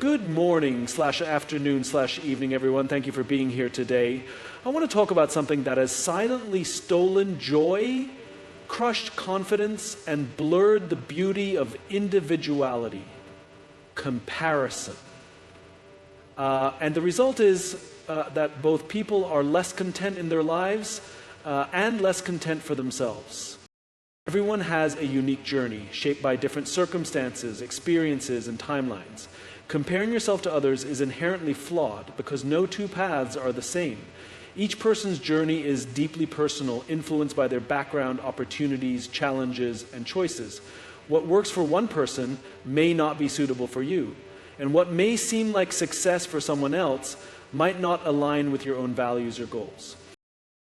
Good morning / afternoon / evening, everyone. Thank you for being here today. I want to talk about something that has silently stolen joy, crushed confidence, and blurred the beauty of individuality: comparison. And the result is that both people are less content in their lives and less content for themselves. Everyone has a unique journey shaped by different circumstances, experiences, and timelines. Comparing yourself to others is inherently flawed because no two paths are the same. Each person's journey is deeply personal, influenced by their background, opportunities, challenges, and choices. What works for one person may not be suitable for you, and what may seem like success for someone else might not align with your own values or goals.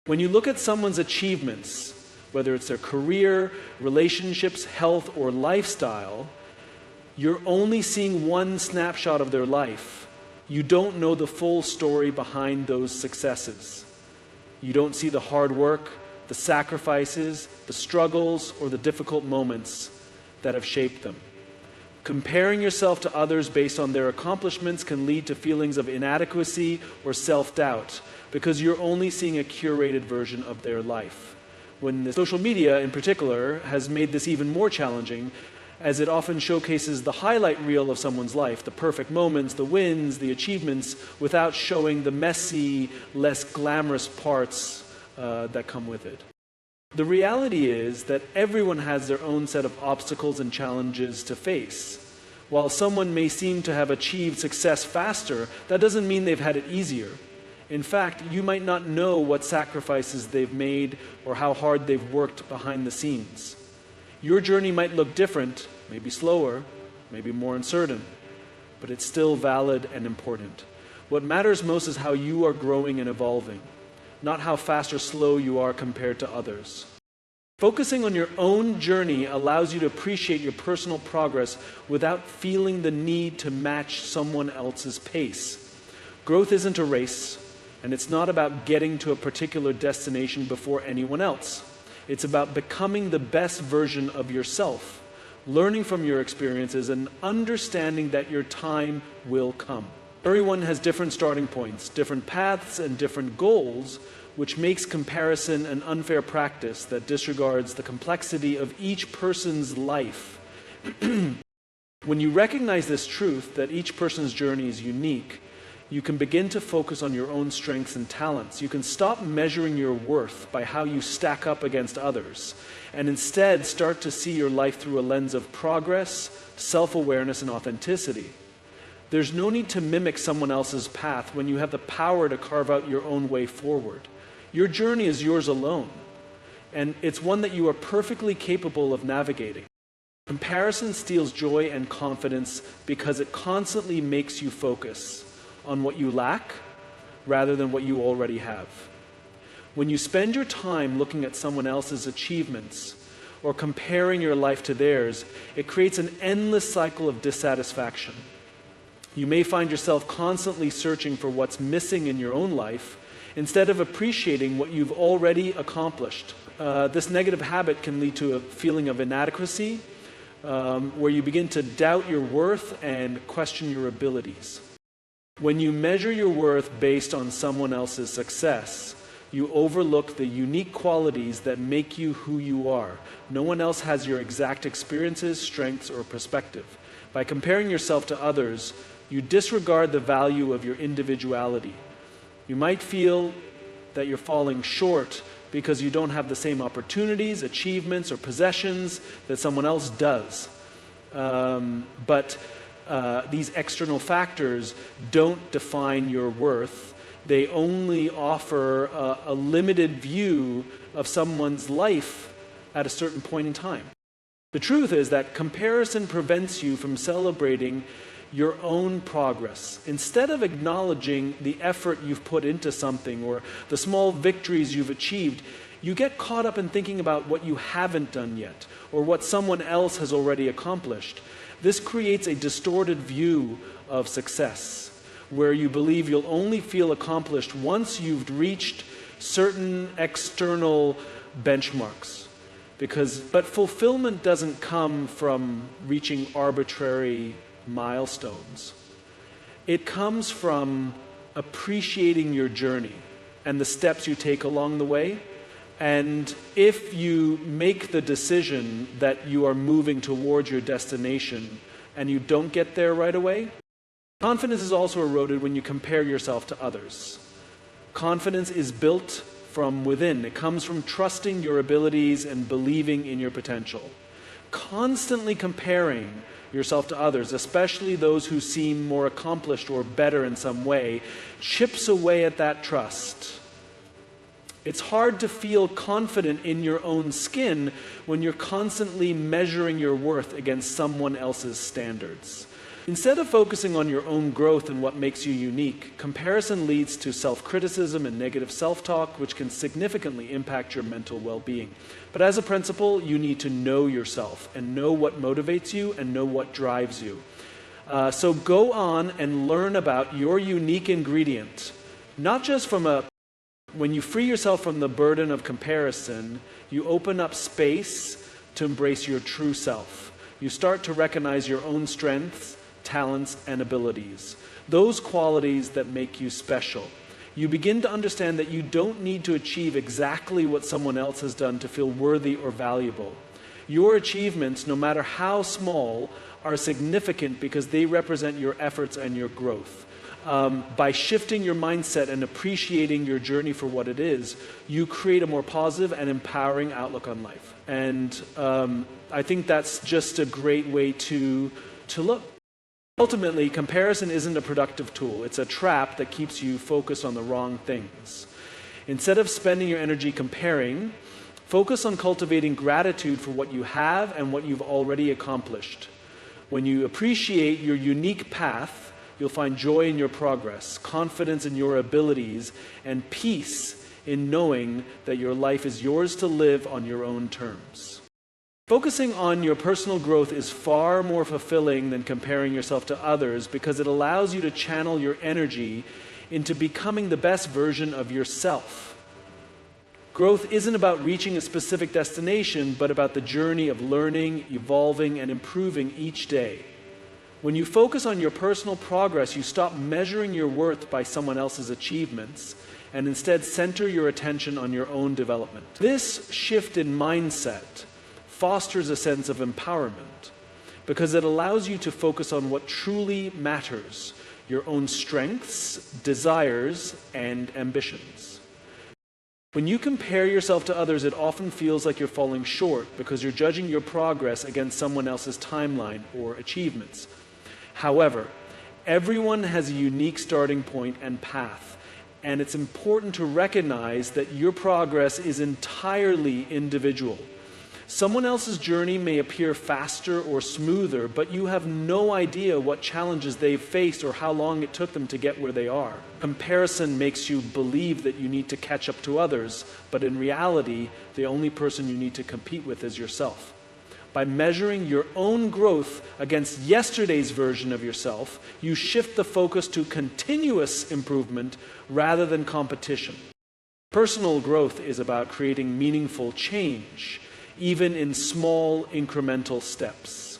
When you look at someone's achievements, whether it's their career, relationships, health, or lifestyle, you're only seeing one snapshot of their life. You don't know the full story behind those successes. You don't see the hard work, the sacrifices, the struggles, or the difficult moments that have shaped them. Comparing yourself to others based on their accomplishments can lead to feelings of inadequacy or self-doubt because you're only seeing a curated version of their life. When the social media in particular has made this even more challenging, as it often showcases the highlight reel of someone's life, the perfect moments, the wins, the achievements, without showing the messy, less glamorous parts that come with it. The reality is that everyone has their own set of obstacles and challenges to face. While someone may seem to have achieved success faster, that doesn't mean they've had it easier. In fact, you might not know what sacrifices they've made or how hard they've worked behind the scenes. Your journey might look different, maybe slower, maybe more uncertain, but it's still valid and important. What matters most is how you are growing and evolving, not how fast or slow you are compared to others. Focusing on your own journey allows you to appreciate your personal progress without feeling the need to match someone else's pace. Growth isn't a race, and it's not about getting to a particular destination before anyone else. It's about becoming the best version of yourself, learning from your experiences, and understanding that your time will come. Everyone has different starting points, different paths, and different goals, which makes comparison an unfair practice that disregards the complexity of each person's life. When you recognize this truth, that each person's journey is unique, you can begin to focus on your own strengths and talents. You can stop measuring your worth by how you stack up against others, and instead start to see your life through a lens of progress, self-awareness, and authenticity. There's no need to mimic someone else's path when you have the power to carve out your own way forward. Your journey is yours alone, and it's one that you are perfectly capable of navigating. Comparison steals joy and confidence because it constantly makes you focus on what you lack rather than what you already have. When you spend your time looking at someone else's achievements or comparing your life to theirs, it creates an endless cycle of dissatisfaction. You may find yourself constantly searching for what's missing in your own life instead of appreciating what you've already accomplished. This negative habit can lead to a feeling of inadequacy, where you begin to doubt your worth and question your abilities. When you measure your worth based on someone else's success, you overlook the unique qualities that make you who you are. No one else has your exact experiences, strengths, or perspective. By comparing yourself to others, you disregard the value of your individuality. You might feel that you're falling short because you don't have the same opportunities, achievements, or possessions that someone else does. But these external factors don't define your worth. They only offer a limited view of someone's life at a certain point in time. The truth is that comparison prevents you from celebrating your own progress. Instead of acknowledging the effort you've put into something or the small victories you've achieved, you get caught up in thinking about what you haven't done yet or what someone else has already accomplished. This creates a distorted view of success, where you believe you'll only feel accomplished once you've reached certain external benchmarks. But fulfillment doesn't come from reaching arbitrary milestones. It comes from appreciating your journey and the steps you take along the way. And if you make the decision that you are moving towards your destination and you don't get there right away, confidence is also eroded when you compare yourself to others. Confidence is built from within. It comes from trusting your abilities and believing in your potential. Constantly comparing yourself to others, especially those who seem more accomplished or better in some way, chips away at that trust. It's hard to feel confident in your own skin when you're constantly measuring your worth against someone else's standards. Instead of focusing on your own growth and what makes you unique, comparison leads to self-criticism and negative self-talk, which can significantly impact your mental well-being. But as a principle, you need to know yourself and know what motivates you and know what drives you. So go on and learn about your unique ingredient, not just when you free yourself from the burden of comparison, you open up space to embrace your true self. You start to recognize your own strengths, talents, and abilities, those qualities that make you special. You begin to understand that you don't need to achieve exactly what someone else has done to feel worthy or valuable. Your achievements, no matter how small, are significant because they represent your efforts and your growth. By shifting your mindset and appreciating your journey for what it is, you create a more positive and empowering outlook on life. And I think that's just a great way to look. Ultimately, comparison isn't a productive tool. It's a trap that keeps you focused on the wrong things. Instead of spending your energy comparing, focus on cultivating gratitude for what you have and what you've already accomplished. When you appreciate your unique path, you'll find joy in your progress, confidence in your abilities, and peace in knowing that your life is yours to live on your own terms. Focusing on your personal growth is far more fulfilling than comparing yourself to others because it allows you to channel your energy into becoming the best version of yourself. Growth isn't about reaching a specific destination, but about the journey of learning, evolving, and improving each day. When you focus on your personal progress, you stop measuring your worth by someone else's achievements and instead center your attention on your own development. This shift in mindset fosters a sense of empowerment because it allows you to focus on what truly matters, your own strengths, desires, and ambitions. When you compare yourself to others, it often feels like you're falling short because you're judging your progress against someone else's timeline or achievements. However, everyone has a unique starting point and path, and it's important to recognize that your progress is entirely individual. Someone else's journey may appear faster or smoother, but you have no idea what challenges they've faced or how long it took them to get where they are. Comparison makes you believe that you need to catch up to others, but in reality, the only person you need to compete with is yourself. By measuring your own growth against yesterday's version of yourself, you shift the focus to continuous improvement rather than competition. Personal growth is about creating meaningful change, even in small incremental steps.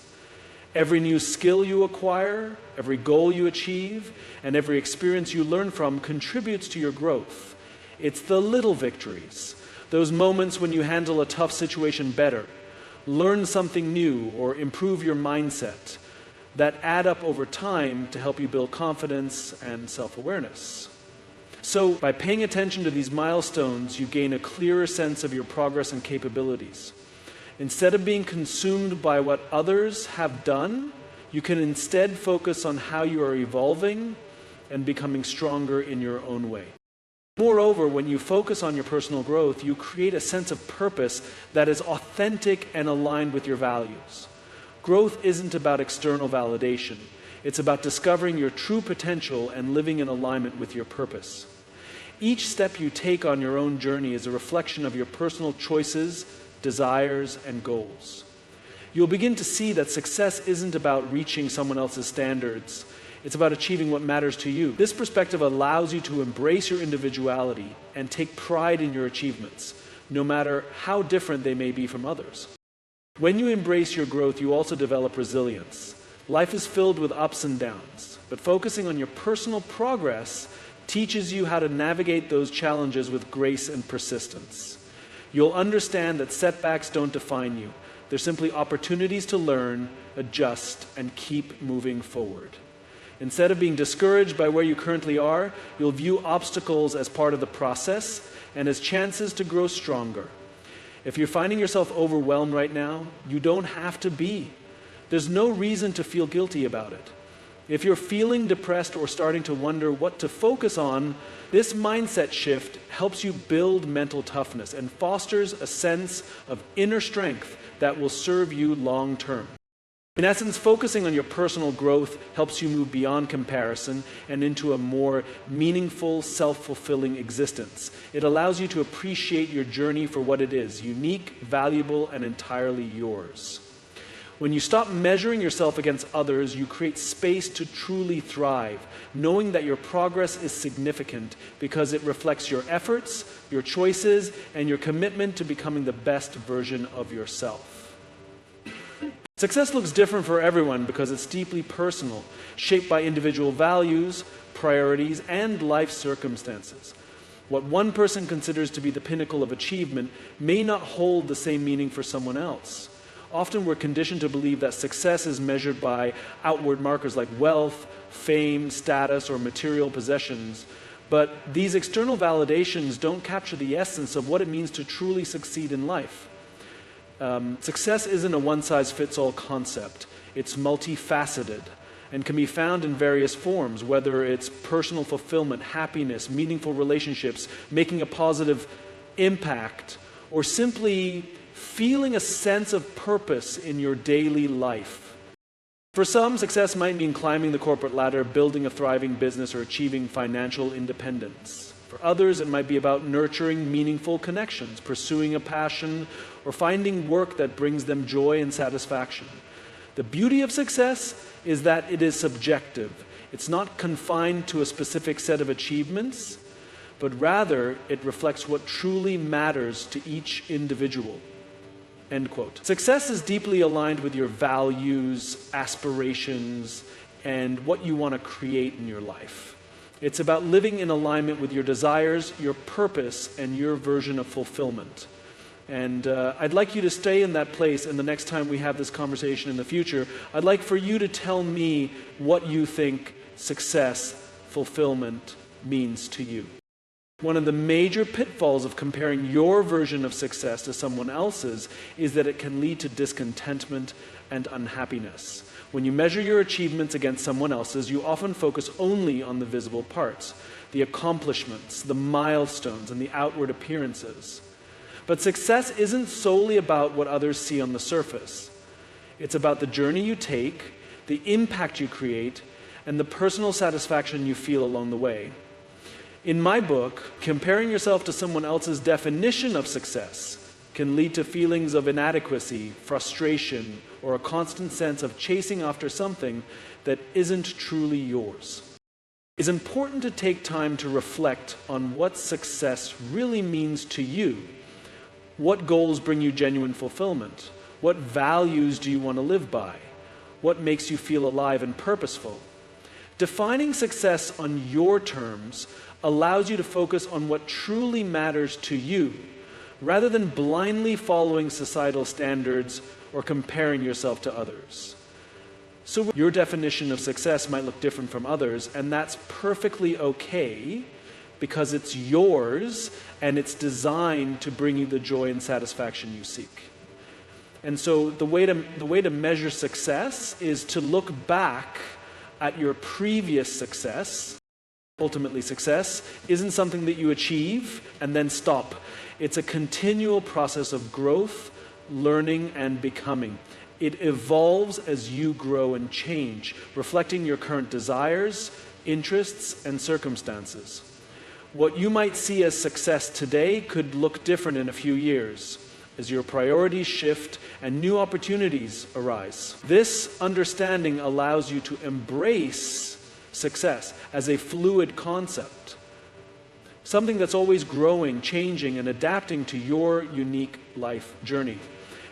Every new skill you acquire, every goal you achieve, and every experience you learn from contributes to your growth. It's the little victories, those moments when you handle a tough situation better, learn something new, or improve your mindset, that add up over time to help you build confidence and self-awareness. So, by paying attention to these milestones, you gain a clearer sense of your progress and capabilities. Instead of being consumed by what others have done, you can instead focus on how you are evolving and becoming stronger in your own way. Moreover, when you focus on your personal growth, you create a sense of purpose that is authentic and aligned with your values. Growth isn't about external validation. It's about discovering your true potential and living in alignment with your purpose. Each step you take on your own journey is a reflection of your personal choices, desires, and goals. You'll begin to see that success isn't about reaching someone else's standards. It's about achieving what matters to you. This perspective allows you to embrace your individuality and take pride in your achievements, no matter how different they may be from others. When you embrace your growth, you also develop resilience. Life is filled with ups and downs, but focusing on your personal progress teaches you how to navigate those challenges with grace and persistence. You'll understand that setbacks don't define you. They're simply opportunities to learn, adjust, and keep moving forward. Instead of being discouraged by where you currently are, you'll view obstacles as part of the process and as chances to grow stronger. If you're finding yourself overwhelmed right now, you don't have to be. There's no reason to feel guilty about it. If you're feeling depressed or starting to wonder what to focus on, this mindset shift helps you build mental toughness and fosters a sense of inner strength that will serve you long term. In essence, focusing on your personal growth helps you move beyond comparison and into a more meaningful, self-fulfilling existence. It allows you to appreciate your journey for what it is, unique, valuable, and entirely yours. When you stop measuring yourself against others, you create space to truly thrive, knowing that your progress is significant because it reflects your efforts, your choices, and your commitment to becoming the best version of yourself. Success looks different for everyone because it's deeply personal, shaped by individual values, priorities, and life circumstances. What one person considers to be the pinnacle of achievement may not hold the same meaning for someone else. Often we're conditioned to believe that success is measured by outward markers like wealth, fame, status, or material possessions. But these external validations don't capture the essence of what it means to truly succeed in life. Success isn't a one-size-fits-all concept. It's multifaceted and can be found in various forms, whether it's personal fulfillment, happiness, meaningful relationships, making a positive impact, or simply feeling a sense of purpose in your daily life. For some, success might mean climbing the corporate ladder, building a thriving business, or achieving financial independence. For others, it might be about nurturing meaningful connections, pursuing a passion, or finding work that brings them joy and satisfaction. The beauty of success is that it is subjective. It's not confined to a specific set of achievements, but rather it reflects what truly matters to each individual. End quote. Success is deeply aligned with your values, aspirations, and what you want to create in your life. It's about living in alignment with your desires, your purpose, and your version of fulfillment. And I'd like you to stay in that place, and the next time we have this conversation in the future, I'd like for you to tell me what you think success, fulfillment means to you. One of the major pitfalls of comparing your version of success to someone else's is that it can lead to discontentment and unhappiness. When you measure your achievements against someone else's, you often focus only on the visible parts, the accomplishments, the milestones, and the outward appearances. But success isn't solely about what others see on the surface. It's about the journey you take, the impact you create, and the personal satisfaction you feel along the way. In my book, comparing yourself to someone else's definition of success can lead to feelings of inadequacy, frustration, or a constant sense of chasing after something that isn't truly yours. It's important to take time to reflect on what success really means to you. What goals bring you genuine fulfillment? What values do you want to live by? What makes you feel alive and purposeful? Defining success on your terms allows you to focus on what truly matters to you, rather than blindly following societal standards or comparing yourself to others. So your definition of success might look different from others, and that's perfectly okay because it's yours and it's designed to bring you the joy and satisfaction you seek. And so the way to measure success is to look back at your previous success. Ultimately, success isn't something that you achieve and then stop. It's a continual process of growth, learning, and becoming. It evolves as you grow and change, reflecting your current desires, interests, and circumstances. What you might see as success today could look different in a few years as your priorities shift and new opportunities arise. This understanding allows you to embrace success as a fluid concept, something that's always growing, changing, and adapting to your unique life journey.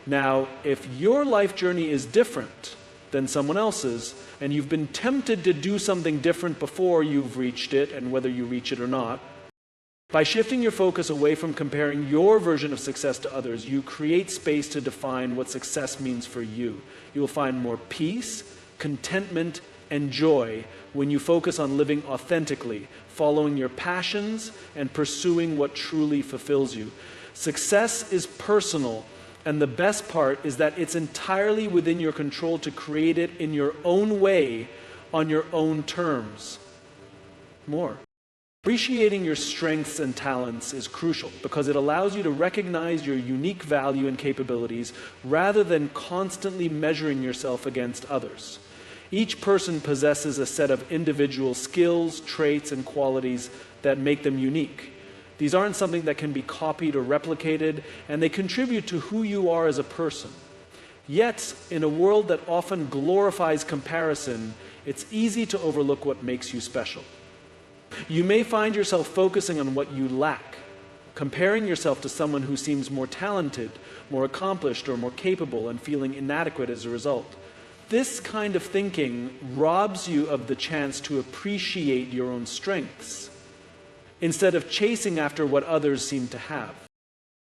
Now, if your life journey is different, than someone else's, and you've been tempted to do something different before you've reached it, and whether you reach it or not. By shifting your focus away from comparing your version of success to others, you create space to define what success means for you. You will find more peace, contentment, and joy when you focus on living authentically, following your passions, and pursuing what truly fulfills you. Success is personal, and the best part is that it's entirely within your control to create it in your own way, on your own terms. More. Appreciating your strengths and talents is crucial because it allows you to recognize your unique value and capabilities rather than constantly measuring yourself against others. Each person possesses a set of individual skills, traits, and qualities that make them unique. These aren't something that can be copied or replicated, and they contribute to who you are as a person. Yet, in a world that often glorifies comparison, it's easy to overlook what makes you special. You may find yourself focusing on what you lack, comparing yourself to someone who seems more talented, more accomplished, or more capable, and feeling inadequate as a result. This kind of thinking robs you of the chance to appreciate your own strengths, instead of chasing after what others seem to have.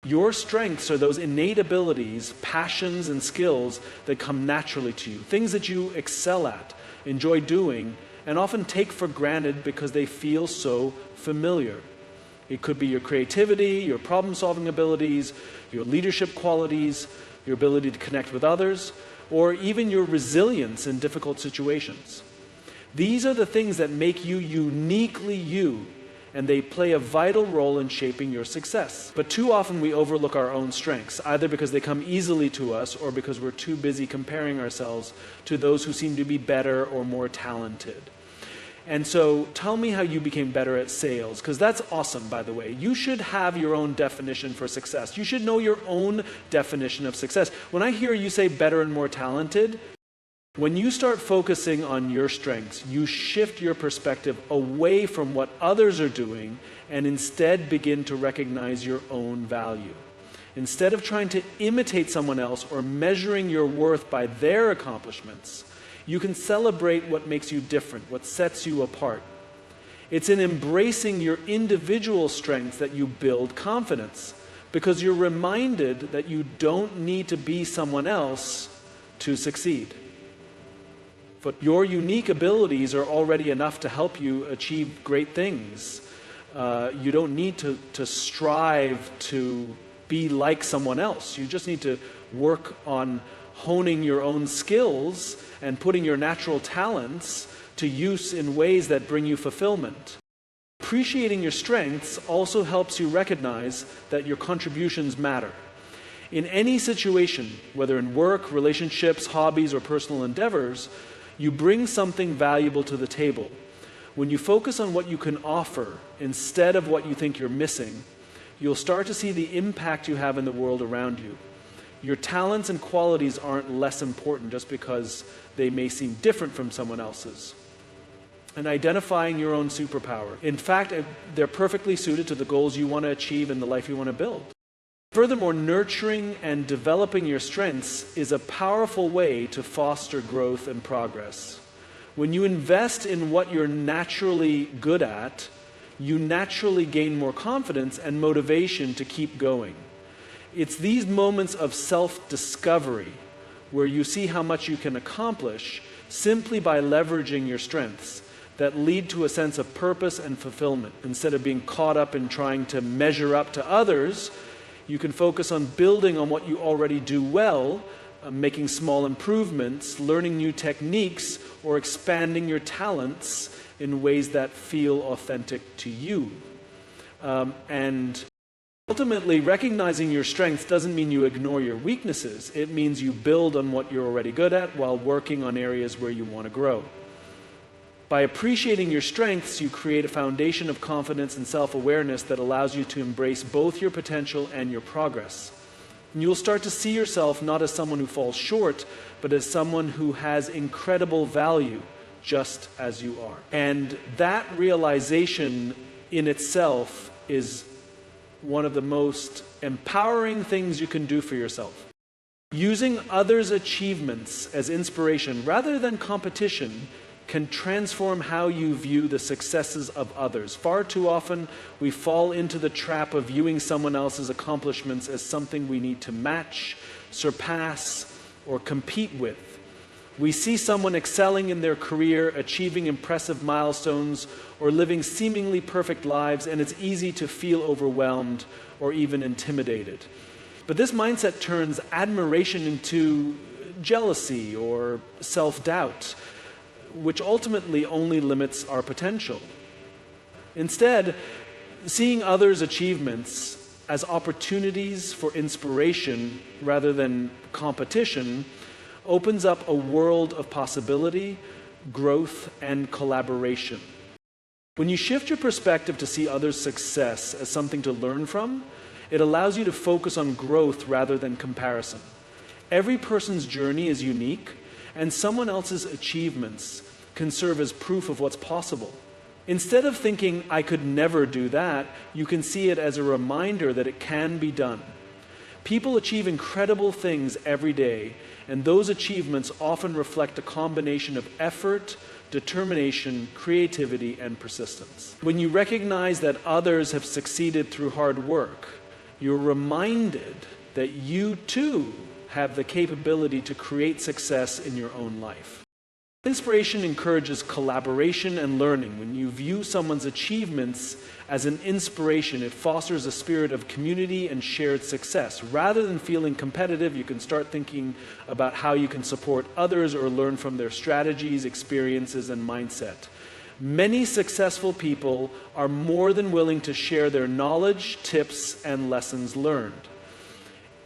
Your strengths are those innate abilities, passions, and skills that come naturally to you, things that you excel at, enjoy doing, and often take for granted because they feel so familiar. It could be your creativity, your problem-solving abilities, your leadership qualities, your ability to connect with others, or even your resilience in difficult situations. These are the things that make you uniquely you, and they play a vital role in shaping your success. But too often we overlook our own strengths, either because they come easily to us or because we're too busy comparing ourselves to those who seem to be better or more talented. And so tell me how you became better at sales, because that's awesome, by the way. You should have your own definition for success. You should know your own definition of success. When I hear you say better and more talented, when you start focusing on your strengths, you shift your perspective away from what others are doing and instead begin to recognize your own value. Instead of trying to imitate someone else or measuring your worth by their accomplishments, you can celebrate what makes you different, what sets you apart. It's in embracing your individual strengths that you build confidence, because you're reminded that you don't need to be someone else to succeed. But your unique abilities are already enough to help you achieve great things. You don't need to strive to be like someone else. You just need to work on honing your own skills and putting your natural talents to use in ways that bring you fulfillment. Appreciating your strengths also helps you recognize that your contributions matter. In any situation, whether in work, relationships, hobbies, or personal endeavors, you bring something valuable to the table. When you focus on what you can offer instead of what you think you're missing, you'll start to see the impact you have in the world around you. Your talents and qualities aren't less important just because they may seem different from someone else's. And identifying your own superpower. In fact, they're perfectly suited to the goals you want to achieve and the life you want to build. Furthermore, nurturing and developing your strengths is a powerful way to foster growth and progress. When you invest in what you're naturally good at, you naturally gain more confidence and motivation to keep going. It's these moments of self-discovery where you see how much you can accomplish simply by leveraging your strengths that lead to a sense of purpose and fulfillment. Instead of being caught up in trying to measure up to others, you can focus on building on what you already do well, making small improvements, learning new techniques, or expanding your talents in ways that feel authentic to you. And ultimately, recognizing your strengths doesn't mean you ignore your weaknesses. It means you build on what you're already good at while working on areas where you want to grow. By appreciating your strengths, you create a foundation of confidence and self-awareness that allows you to embrace both your potential and your progress. And you'll start to see yourself not as someone who falls short, but as someone who has incredible value, just as you are. And that realization in itself is one of the most empowering things you can do for yourself. Using others' achievements as inspiration rather than competition can transform how you view the successes of others. Far too often, we fall into the trap of viewing someone else's accomplishments as something we need to match, surpass, or compete with. We see someone excelling in their career, achieving impressive milestones, or living seemingly perfect lives, and it's easy to feel overwhelmed or even intimidated. But this mindset turns admiration into jealousy or self-doubt, which ultimately only limits our potential. Instead, seeing others' achievements as opportunities for inspiration rather than competition opens up a world of possibility, growth, and collaboration. When you shift your perspective to see others' success as something to learn from, it allows you to focus on growth rather than comparison. Every person's journey is unique, and someone else's achievements can serve as proof of what's possible. Instead of thinking, I could never do that, you can see it as a reminder that it can be done. People achieve incredible things every day, and those achievements often reflect a combination of effort, determination, creativity, and persistence. When you recognize that others have succeeded through hard work, you're reminded that you too have the capability to create success in your own life. Inspiration encourages collaboration and learning. When you view someone's achievements as an inspiration, it fosters a spirit of community and shared success. Rather than feeling competitive, you can start thinking about how you can support others or learn from their strategies, experiences, and mindset. Many successful people are more than willing to share their knowledge, tips, and lessons learned.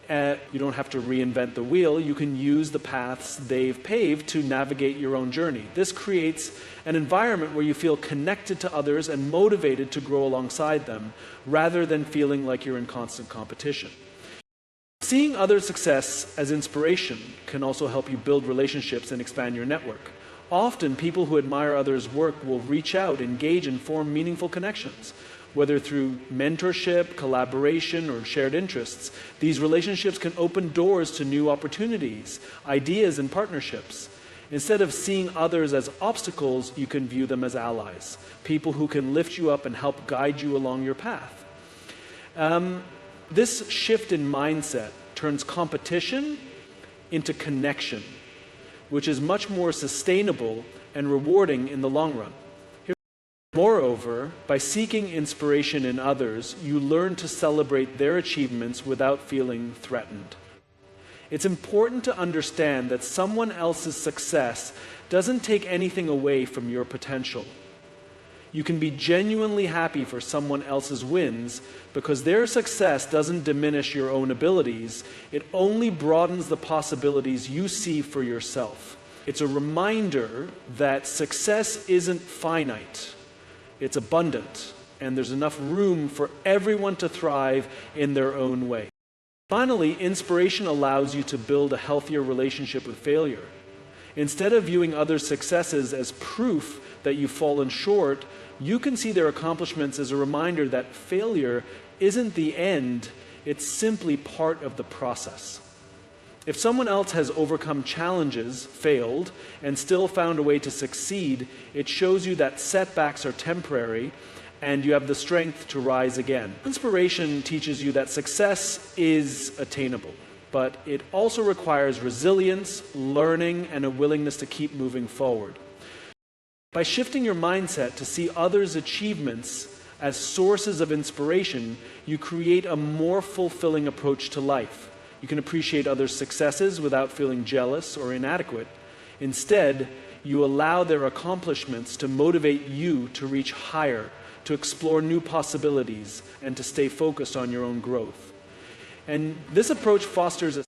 You don't have to reinvent the wheel. You can use the paths they've paved to navigate your own journey. This creates an environment where you feel connected to others and motivated to grow alongside them, rather than feeling like you're in constant competition. Seeing others' success as inspiration can also help you build relationships and expand your network. Often, people who admire others' work will reach out, engage, and form meaningful connections. Whether through mentorship, collaboration, or shared interests, these relationships can open doors to new opportunities, ideas, and partnerships. Instead of seeing others as obstacles, you can view them as allies, people who can lift you up and help guide you along your path. This shift in mindset turns competition into connection, which is much more sustainable and rewarding in the long run. Moreover, by seeking inspiration in others, you learn to celebrate their achievements without feeling threatened. It's important to understand that someone else's success doesn't take anything away from your potential. You can be genuinely happy for someone else's wins because their success doesn't diminish your own abilities. It only broadens the possibilities you see for yourself. It's a reminder that success isn't finite. It's abundant, and there's enough room for everyone to thrive in their own way. Finally, inspiration allows you to build a healthier relationship with failure. Instead of viewing others' successes as proof that you've fallen short, you can see their accomplishments as a reminder that failure isn't the end, it's simply part of the process. If someone else has overcome challenges, failed, and still found a way to succeed, it shows you that setbacks are temporary and you have the strength to rise again. Inspiration teaches you that success is attainable, but it also requires resilience, learning, and a willingness to keep moving forward. By shifting your mindset to see others' achievements as sources of inspiration, you create a more fulfilling approach to life. You can appreciate others' successes without feeling jealous or inadequate. Instead, you allow their accomplishments to motivate you to reach higher, to explore new possibilities, and to stay focused on your own growth. And this approach fosters a